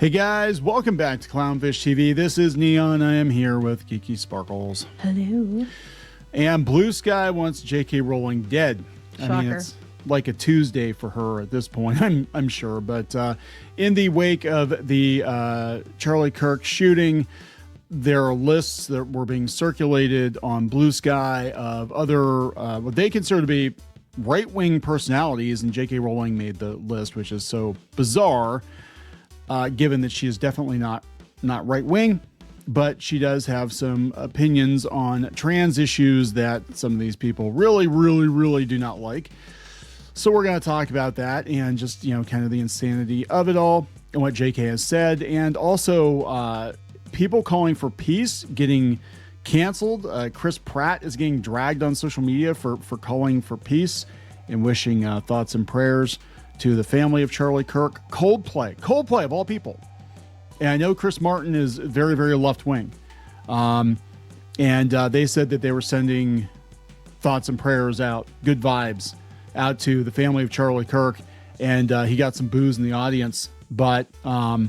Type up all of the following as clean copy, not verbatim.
Hey guys, welcome back to Clownfish TV. This is Kneon. I am here with Geeky Sparkles. Hello. And Bluesky wants JK Rowling dead. Shocker. I mean, it's like a Tuesday for her at this point, I'm sure. But in the wake of the Charlie Kirk shooting, there are lists that were being circulated on Bluesky of other what they consider to be right-wing personalities, and JK Rowling made the list, which is so bizarre. Given that she is definitely not right-wing, but she does have some opinions on trans issues that some of these people really do not like. So we're going to talk about that and just, kind of the insanity of it all and what JK has said. And also people calling for peace getting canceled. Chris Pratt is getting dragged on social media for calling for peace and wishing thoughts and prayers to the family of Charlie Kirk. Coldplay of all people. And I know Chris Martin is very left-wing. And they said that they were sending thoughts and prayers out, good vibes, out to the family of Charlie Kirk. And he got some boos in the audience. But I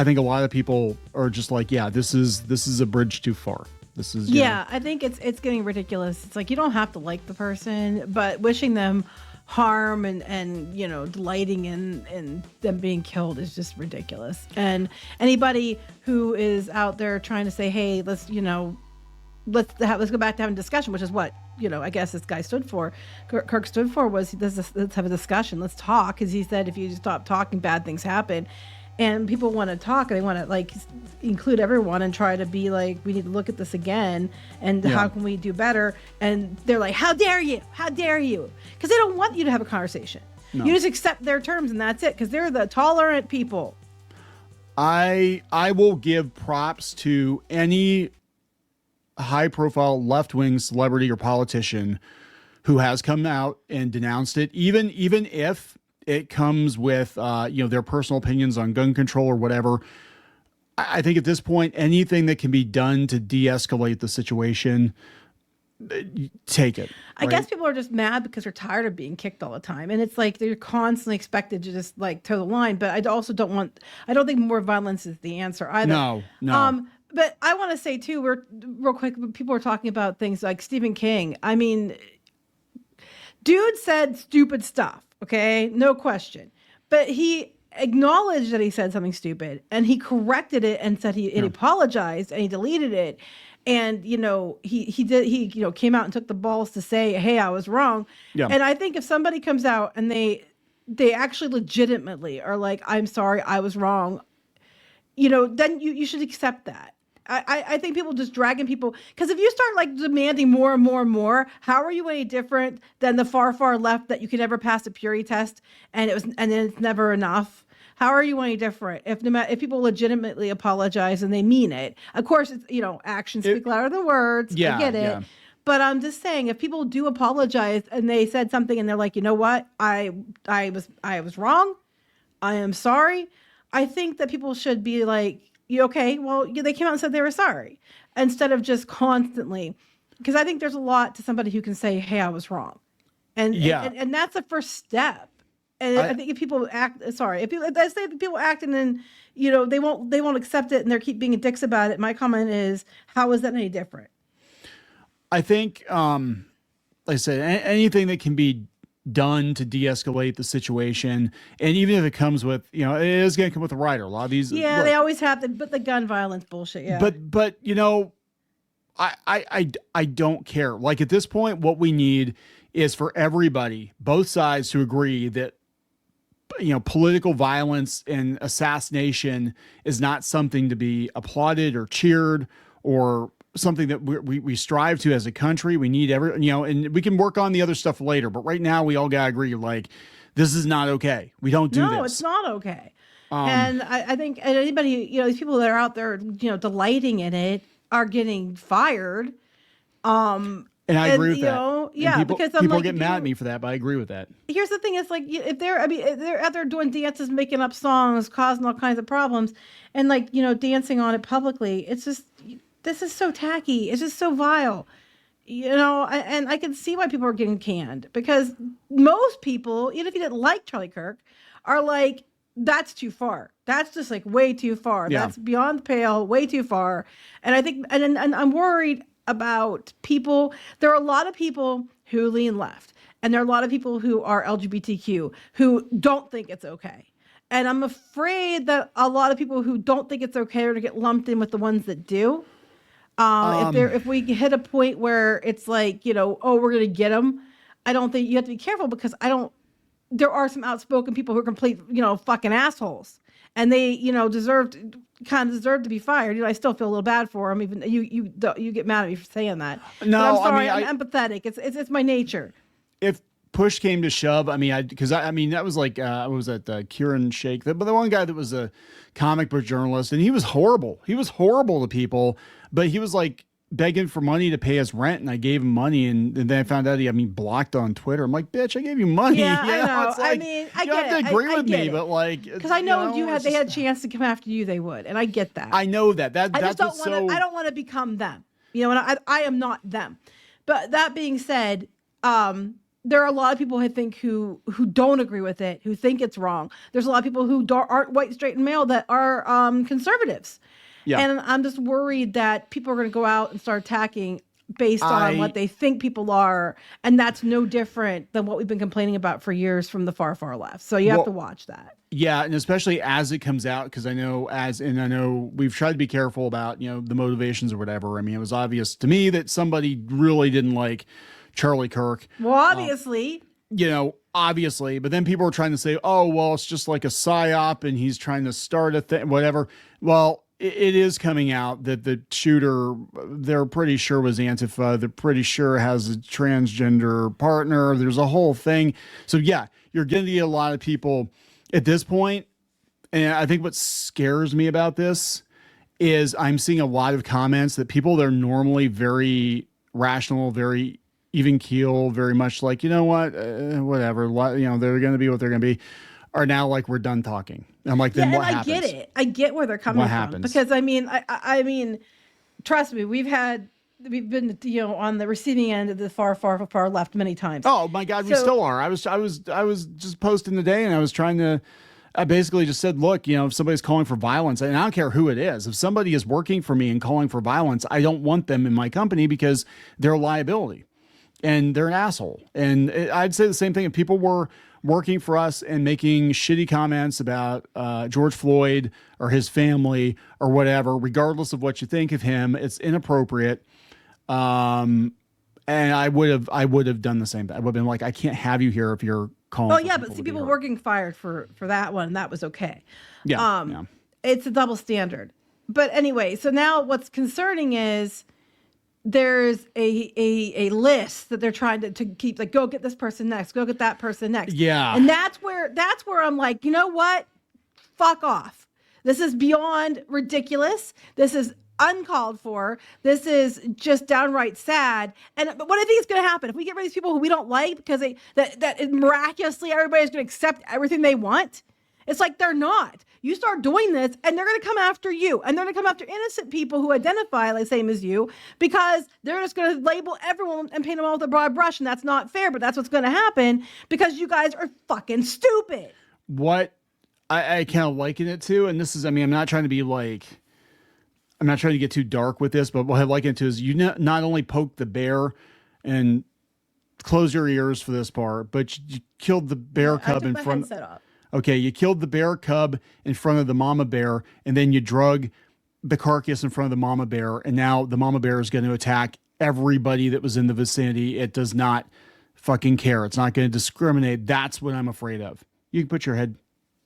think a lot of people are just like, yeah, this is a bridge too far. This is I think it's getting ridiculous. It's like you don't have to like the person, but wishing them harm and delighting in them being killed is just ridiculous. And anybody who is out there trying to say, hey, let's go back to having a discussion, which is what I guess this guy stood for, Kirk stood for, was let's have a discussion, let's talk, because he said if you stop talking, bad things happen. And people want to talk, and they want to include everyone and try to be like, we need to look at this again, and how can we do better? And they're like, how dare you? How dare you? Because they don't want you to have a conversation. No. You just accept their terms, and that's it, because they're the tolerant people. I will give props to any high-profile left-wing celebrity or politician who has come out and denounced it, even if it comes with, their personal opinions on gun control or whatever. I think at this point, anything that can be done to de-escalate the situation, take it. I guess people are just mad because they're tired of being kicked all the time. And it's like they're constantly expected to just toe the line. But I also I don't think more violence is the answer either. No. But I want to say too, real quick, people are talking about things like Stephen King. I mean, dude said stupid stuff. Okay, no question. But he acknowledged that he said something stupid, and he corrected it and said he apologized, and he deleted it. And he came out and took the balls to say, hey, I was wrong. Yeah. And I think if somebody comes out and they actually legitimately are like, I'm sorry, I was wrong, then you should accept that. I think people just dragging people, because if you start demanding more and more and more, how are you any different than the far left that you can never pass a purity test and then it's never enough? How are you any different if people legitimately apologize and they mean it? Of course, it's actions speak louder than words. I get it. Yeah. But I'm just saying, if people do apologize and they said something and they're like, you know what, I was wrong, I am sorry. I think that people should be like, okay, well, they came out and said they were sorry, instead of just constantly, because I think there's a lot to somebody who can say, hey, I was wrong. And that's the first step. And I think if people act, if people act and then, they won't accept it and they keep being dicks about it. My comment is, how is that any different? I think, like I said, anything that can be done to de-escalate the situation, and even if it comes with, it is going to come with a rider. A lot of these, they always have the gun violence bullshit. Yeah, but I don't care. Like at this point, what we need is for everybody, both sides, to agree that political violence and assassination is not something to be applauded or cheered or something that we strive to as a country. We need and we can work on the other stuff later, but right now we all gotta agree, this is not okay. We don't do this. No, it's not okay. And I think anybody, these people that are out there, delighting in it are getting fired. And I agree with that. Because people get mad at me for that, but I agree with that. Here's the thing: it's like if they're out there doing dances, making up songs, causing all kinds of problems, and dancing on it publicly, it's just. This is so tacky. It's just so vile, and I can see why people are getting canned, because most people, even if you didn't like Charlie Kirk, are like, that's too far. That's just like way too far. Yeah. That's beyond the pale, way too far. And I think, and I'm worried about people. There are a lot of people who lean left, and there are a lot of people who are LGBTQ who don't think it's okay. And I'm afraid that a lot of people who don't think it's okay are to get lumped in with the ones that do. If we hit a point where it's like, oh, we're going to get them, I don't think you have to be careful, because there are some outspoken people who are complete, fucking assholes, and they, deserve to be fired. I still feel a little bad for them. Even you get mad at me for saying that. No, but I'm sorry. I'm empathetic. It's my nature. If push came to shove, that was like, I was at Kieran Shake, but the one guy that was a comic book journalist, and he was horrible. He was horrible to people, but he was like begging for money to pay his rent, and I gave him money, and then I found out he had me blocked on Twitter. I'm like, bitch, I gave you money. Yeah, I know. It's like, I you get have it. to agree with me, it. but like, because I know they had a chance to come after you, they would, and I get that. I know that. I just don't want to. I don't want to become them. And I am not them. But that being said, there are a lot of people who don't agree with it, who think it's wrong. There's a lot of people who aren't white, straight, and male that are conservatives. Yeah. And I'm just worried that people are going to go out and start attacking based on what they think people are. And that's no different than what we've been complaining about for years from the far, far left. So you have to watch that. Yeah. And especially as it comes out, because I know we've tried to be careful about, the motivations or whatever. I mean, it was obvious to me that somebody really didn't like Charlie Kirk. Well, obviously. Obviously, but then people were trying to say, oh, well, it's just like a psyop and he's trying to start a thing, whatever. Well, it is coming out that the shooter, they're pretty sure was Antifa. They're pretty sure has a transgender partner. There's a whole thing. So yeah, you're going to get a lot of people at this point. And I think what scares me about this is I'm seeing a lot of comments that people that are normally very rational, very even keel, very much like, whatever, they're going to be what they're going to be, are now like, we're done talking. I'm like, then what happens? I get it. I get where they're coming from. Because I mean, trust me, we've been, on the receiving end of the far, far, far left many times. Oh my God, we still are. I was just posting today, and I basically just said, look, if somebody's calling for violence, and I don't care who it is, if somebody is working for me and calling for violence, I don't want them in my company because they're a liability and they're an asshole. And I'd say the same thing if people were working for us and making shitty comments about George Floyd or his family or whatever, regardless of what you think of him, it's inappropriate. And I would have done the same thing. I would have been like, I can't have you here if you're calling. Oh yeah, but see, people were getting fired for that one. That was okay. Yeah. It's a double standard. But anyway, so now what's concerning is there's a list that they're trying to keep, like, go get this person next, go get that person next. Yeah. And that's where I'm like, you know what? Fuck off. This is beyond ridiculous. This is uncalled for. This is just downright sad. But what I think is going to happen if we get rid of these people who we don't like because that miraculously everybody's going to accept everything they want? It's like they're not. You start doing this, and they're going to come after you, and they're going to come after innocent people who identify the same as you, because they're just going to label everyone and paint them all with a broad brush, and that's not fair. But that's what's going to happen because you guys are fucking stupid. What I kind of liken it to, and this is, I'm not trying to get too dark with this, but what I liken it to is you not only poke the bear, and close your ears for this part, but you killed the bear cub in front. Okay, you killed the bear cub in front of the mama bear, and then you drug the carcass in front of the mama bear, and now the mama bear is going to attack everybody that was in the vicinity. It does not fucking care. It's not going to discriminate. That's what I'm afraid of. You can put your head.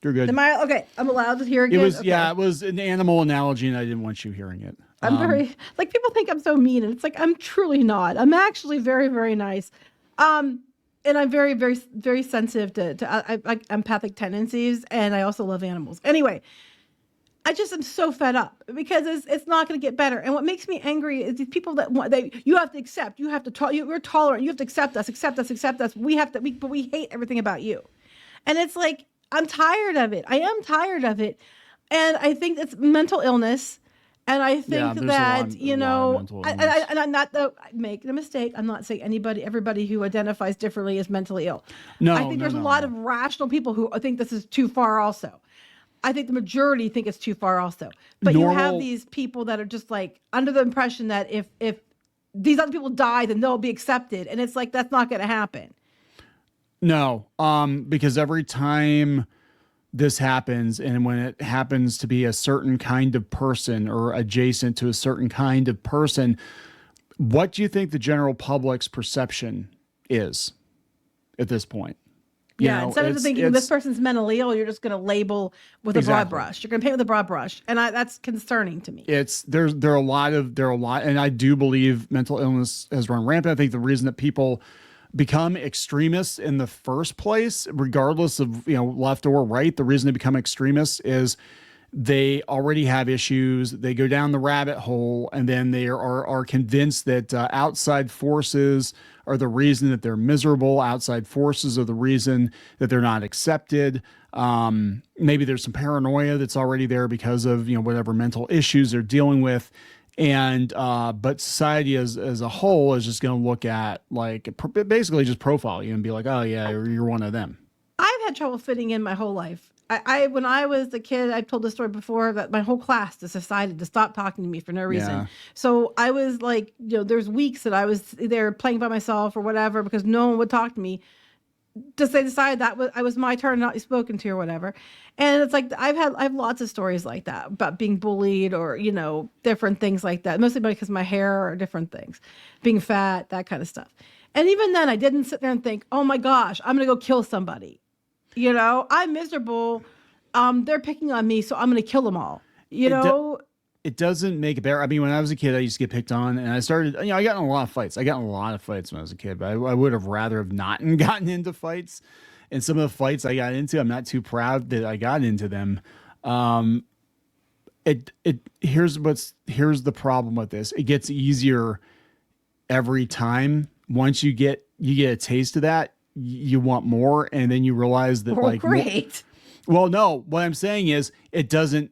You're good. Okay, I'm allowed to hear again? It was an animal analogy, and I didn't want you hearing it. I'm very, people think I'm so mean, and it's like, I'm truly not. I'm actually very, very nice. And I'm very, very, very sensitive to empathic tendencies, and I also love animals. Anyway, I just am so fed up because it's not going to get better. And what makes me angry is these people you have to accept, you have to you're tolerant, you have to accept us. But we hate everything about you. And it's like, I'm tired of it. I am tired of it. And I think it's mental illness. And I Yeah, think there's a that, lot, you a lot of know, mental and illness. I'm not making a mistake. I'm not saying everybody who identifies differently is mentally ill. I No, think no, there's a no, lot no. of rational people who think this is too far also. I think the majority think it's too far also. But you have Normal. these people that are just like under the impression that if these other people die, then they'll be accepted. And it's like, that's not going to happen. No, because every time this happens, and when it happens to be a certain kind of person or adjacent to a certain kind of person, what do you think the general public's perception is at this point? You Yeah, know, instead of thinking this person's mentally ill, you're just going to label with a broad exactly. brush. You're going to paint with a broad brush, and that's concerning to me. It's there are a lot, and I do believe mental illness has run rampant. I think the reason that people become extremists in the first place, regardless of, you know, left or right, the reason they become extremists is they already have issues. They go down the rabbit hole, and then they are convinced that outside forces are the reason that they're miserable. Outside forces are the reason that they're not accepted. Maybe there's some paranoia that's already there because of, you know, whatever mental issues they're dealing with. And but society as a whole is just going to look at, like, basically just profile you and be like, oh yeah, you're one of them. I've had trouble fitting in my whole life. I when I was a kid, I've told this story before, that my whole class just decided to stop talking to me for no reason. Yeah. So I was like, you know, there's weeks that I was there playing by myself or whatever because no one would talk to me. Just they decided that I was my turn not to be spoken to or whatever. And it's like I have lots of stories like that about being bullied or, you know, different things like that. Mostly because my hair or different things, being fat, that kind of stuff. And even then I didn't sit there and think, oh my gosh, I'm going to go kill somebody. You know, I'm miserable. They're picking on me, so I'm going to kill them all. You know, It doesn't make it better. I mean, when I was a kid, I used to get picked on, and I started, you know, I got in a lot of fights. I got in a lot of fights when I was a kid, but I would have rather have not gotten into fights. And some of the fights I got into, I'm not too proud that I got into them. Here's the problem with this. It gets easier every time. Once you get a taste of that, you want more, and then you realize that, like, great. Well, no, what I'm saying is it doesn't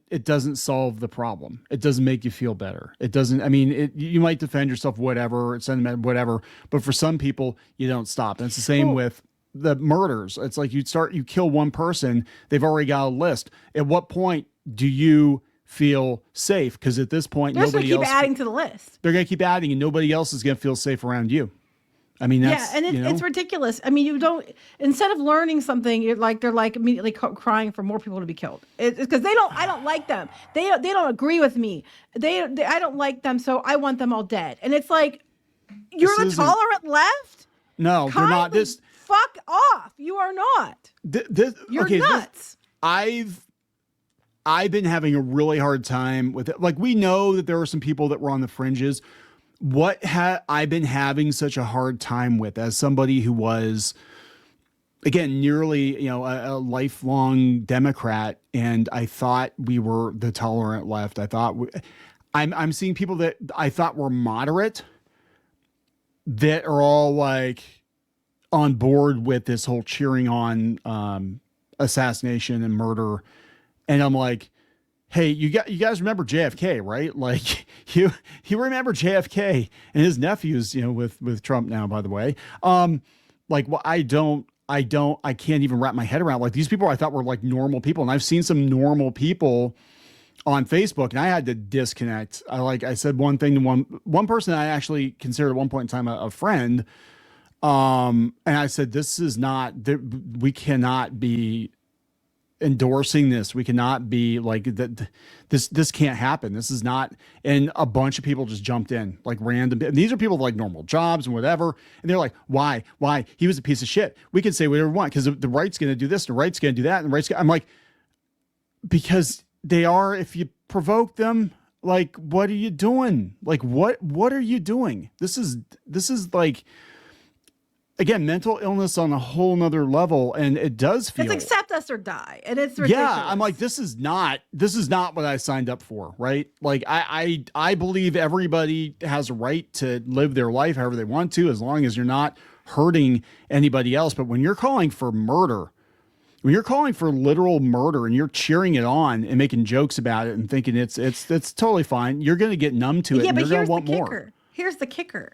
solve the problem. It doesn't make you feel better. It doesn't, I mean, you might defend yourself, whatever, sentiment, whatever, but for some people you don't stop. And it's the same with the murders. It's like you kill one person, they've already got a list. At what point do you feel safe? Because at this point, They're nobody else, keep adding to the list. they're going to keep adding, and nobody else is going to feel safe around you. I mean, that's, yeah, and it's ridiculous. I mean, you don't, instead of learning something, they're like immediately crying for more people to be killed. It's because I don't like them. They don't agree with me. I don't like them, so I want them all dead. And it's like, you're the tolerant left? No, they're not. This fuck off. You are not. You're nuts. I've been having a really hard time with it. Like, we know that there were some people that were on the fringes. What I've been having such a hard time with, as somebody who was, again, nearly, you know, a lifelong Democrat, and I thought we were the tolerant left. I thought I'm seeing people that I thought were moderate that are all like on board with this whole cheering on assassination and murder, and I'm like, hey, you guys remember JFK, right? Like, you remember JFK and his nephews, you know, with Trump now, by the way. Like, well, I can't even wrap my head around, like, these people I thought were like normal people. And I've seen some normal people on Facebook, and I had to disconnect. I said one thing to one person I actually considered at one point in time a friend. And I said, this is not, we cannot be endorsing this. We cannot be like that. This can't happen. This is not. And a bunch of people just jumped in, like random. And these are people with like normal jobs and whatever. And they're like, why? He was a piece of shit. We can say whatever we want because the right's going to do this, the right's going to do that, and the right's. I'm like, because they are. If you provoke them, like, what are you doing? Like, what are you doing? This is like, again, mental illness on a whole nother level, and it does feel. It's accept us or die, and it's ridiculous. Yeah, I'm like, this is not what I signed up for, right? Like, I believe everybody has a right to live their life however they want to, as long as you're not hurting anybody else. But when you're calling for murder When you're calling for literal murder and you're cheering it on and making jokes about it and thinking it's totally fine, you're going to get numb to it. Yeah, and but you're here's going to the want kicker. more. Here's the kicker.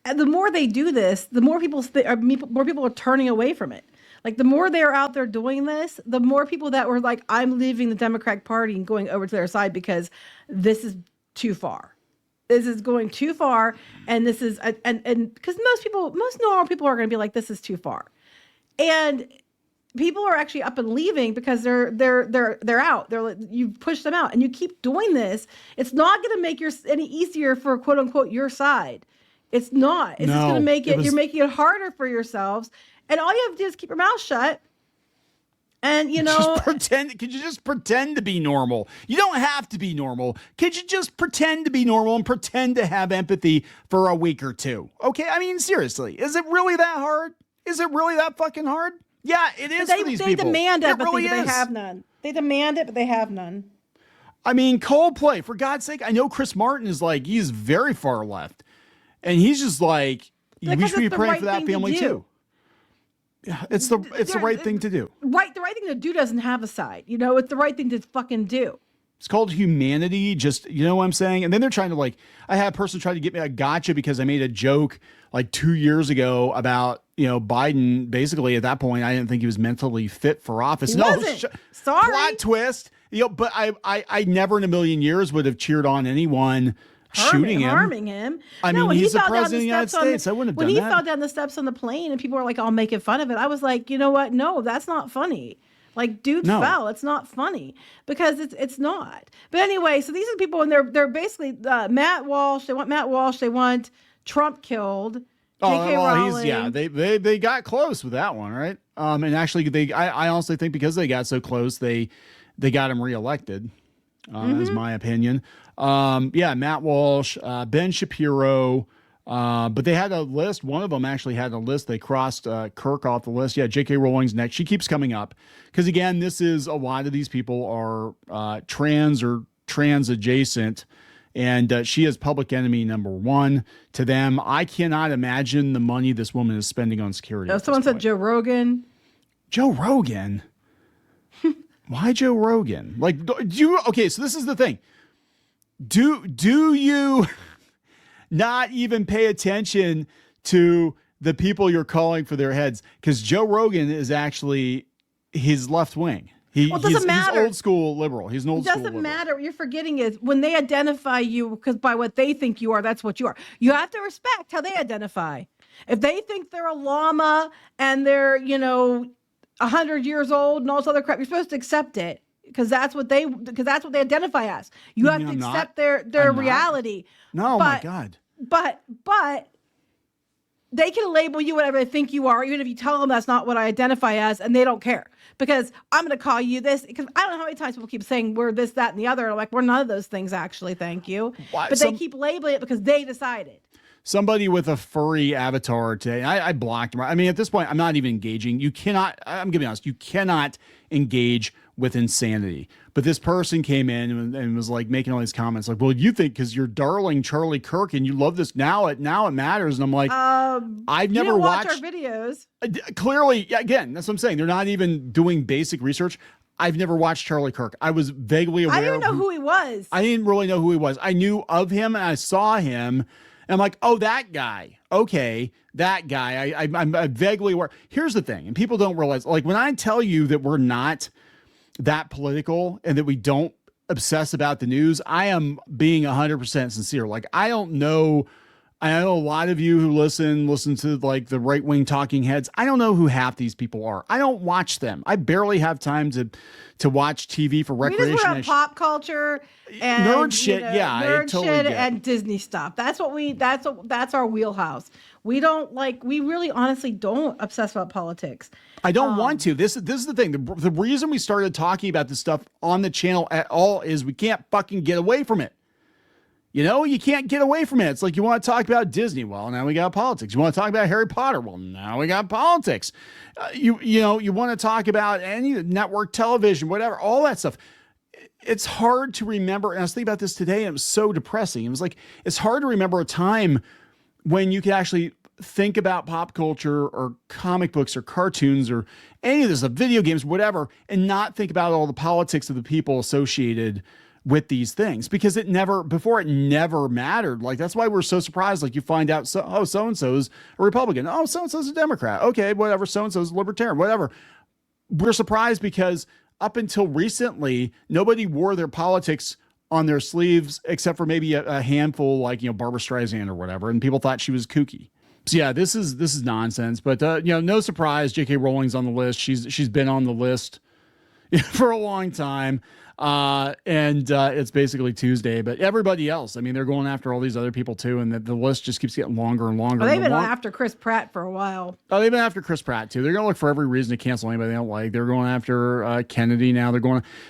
And the more they do this, the more more people are turning away from it. Like the more they're out there doing this, the more people that were like, I'm leaving the Democratic Party and going over to their side because this is too far. This is going too far. And this is, and because most normal people are going to be like, this is too far. And people are actually up and leaving because they're out. They're like, you've pushed them out and you keep doing this. It's not going to make any easier for quote unquote your side. It's not. It's just going to make you're making it harder for yourselves. And all you have to do is keep your mouth shut. And, just pretend. Could you just pretend to be normal? You don't have to be normal. Could you just pretend to be normal and pretend to have empathy for a week or two? Okay. I mean, seriously, is it really that hard? Is it really that fucking hard? Yeah, it is for these people. They demand empathy, really but they have none. They demand it, but they have none. I mean, Coldplay, for God's sake, I know Chris Martin is like, he's very far left. And he's just like, we should be praying for that family too. Yeah, it's the right thing to do. Right, the right thing to do doesn't have a side. It's the right thing to fucking do. It's called humanity. Just, you know what I'm saying? And then they're trying to I had a person try to get me a gotcha because I made a joke 2 years ago about, Biden. Basically at that point, I didn't think he was mentally fit for office. He wasn't. Sorry. Plot twist. But I never in a million years would have cheered on anyone shooting him. Harming him. I mean, he's the president of the United States. I wouldn't have done that. When he fell down the steps on the plane and people were like all making fun of it, I was like, you know what? No, that's not funny. Dude fell. It's not funny because it's not. But anyway, so these are people and they're basically Matt Walsh. They want Matt Walsh. They want Trump killed. JK Rowling. They got close with that one, right? And actually, I honestly think because they got so close, they got him reelected. Is my opinion. Matt Walsh, Ben Shapiro. But they had a list. One of them actually had a list. They crossed Kirk off the list. Yeah, JK Rowling's next. She keeps coming up because again, this is a lot of these people are trans or trans adjacent. And she is public enemy number one to them. I cannot imagine the money this woman is spending on security. Someone said Joe Rogan. Joe Rogan? Why Joe Rogan? Okay, so this is the thing. Do you not even pay attention to the people you're calling for their heads? Because Joe Rogan is actually his left wing. It doesn't matter. He's old school liberal. He's an old school liberal. It doesn't matter. What you're forgetting is when they identify you because by what they think you are, that's what you are. You have to respect how they identify. If they think they're a llama and they're, 100 years old and all this other crap, you're supposed to accept it because that's what they identify as. You have to accept their reality. No, my God. But they can label you whatever they think you are, even if you tell them that's not what I identify as, and they don't care. Because I'm going to call you this, because I don't know how many times people keep saying we're this, that, and the other. I'm like, we're none of those things, actually, thank you. But they keep labeling it because they decided. Somebody with a furry avatar today, I blocked him. I mean, at this point, I'm not even engaging. I'm going to be honest, you cannot engage with insanity. But this person came in and was making all these comments well, you think because you're darling Charlie Kirk and you love this, now it matters. And I'm like, I've never watched our videos. Clearly, again, that's what I'm saying. They're not even doing basic research. I've never watched Charlie Kirk. I was vaguely aware. I didn't know who he was. I didn't really know who he was. I knew of him and I saw him. And I'm like, oh, that guy. Okay, that guy. I'm vaguely aware. Here's the thing, and people don't realize, when I tell you that we're not that political and that we don't obsess about the news, I am being 100% sincere. I don't know. I know a lot of you who listen to the right wing talking heads. I don't know who half these people are. I don't watch them. I barely have time to watch TV for recreation. We just want pop culture and nerd shit. Nerd shit and Disney stuff. That's our wheelhouse. We really honestly don't obsess about politics. I don't want to. This is the thing. The reason we started talking about this stuff on the channel at all is we can't fucking get away from it. You can't get away from it. It's you want to talk about Disney. Well, now we got politics. You want to talk about Harry Potter. Well, now we got politics. You want to talk about any network television, whatever, all that stuff. It's hard to remember. And I was thinking about this today, and it was so depressing. It was it's hard to remember a time when you could actually think about pop culture or comic books or cartoons or any of this, video games, whatever, and not think about all the politics of the people associated with these things, because it never mattered. Like, that's why we're so surprised. Like, you find out, so-and-so's a Republican. Oh, so-and-so's a Democrat. Okay, whatever. So-and-so's a Libertarian, whatever. We're surprised because up until recently, nobody wore their politics on their sleeves except for maybe a handful, like, Barbara Streisand or whatever. And people thought she was kooky. So yeah, this is nonsense, but no surprise. JK Rowling's on the list. She's been on the list for a long time. And it's basically Tuesday, but everybody else, I mean, they're going after all these other people too. And the list just keeps getting longer and longer. Well, they've been after Chris Pratt for a while. Oh, they've been after Chris Pratt too. They're going to look for every reason to cancel anybody they don't like. They're going after Kennedy now.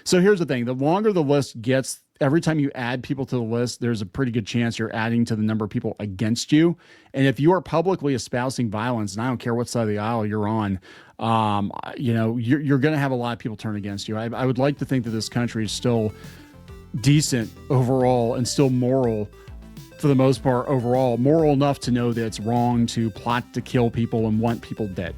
So here's the thing. The longer the list gets, every time you add people to the list, there's a pretty good chance you're adding to the number of people against you. And if you are publicly espousing violence, and I don't care what side of the aisle you're on, you're going to have a lot of people turn against you. I would like to think that this country is still decent overall and still moral for the most part overall, moral enough to know that it's wrong to plot to kill people and want people dead.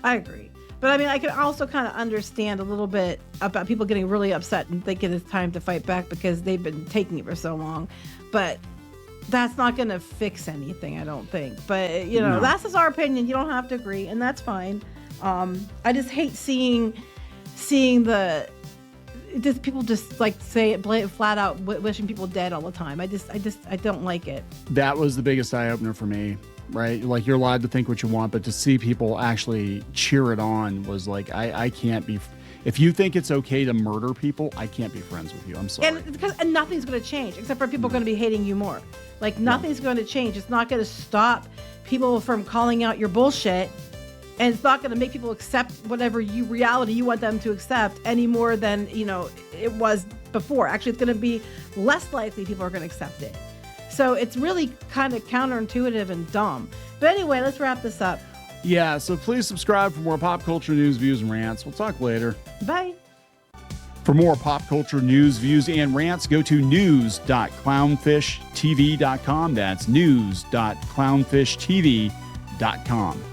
I agree. But I mean, I can also kind of understand a little bit about people getting really upset and thinking it's time to fight back because they've been taking it for so long. But that's not going to fix anything, I don't think. But, no. That's just our opinion. You don't have to agree, and that's fine. I just hate seeing people just like say it flat out, wishing people dead all the time. I don't like it. That was the biggest eye opener for me. Right? Like, you're allowed to think what you want, but to see people actually cheer it on was like, I can't be, if you think it's okay to murder people, I can't be friends with you. I'm sorry. And nothing's going to change except for people going to be hating you more. Like, nothing's going to change. It's not going to stop people from calling out your bullshit. And it's not going to make people accept whatever reality you want them to accept any more than, it was before. Actually, it's going to be less likely people are going to accept it. So it's really kind of counterintuitive and dumb. But anyway, let's wrap this up. Yeah, so please subscribe for more pop culture news, views, and rants. We'll talk later. Bye. For more pop culture news, views, and rants, go to news.clownfishtv.com. That's news.clownfishtv.com.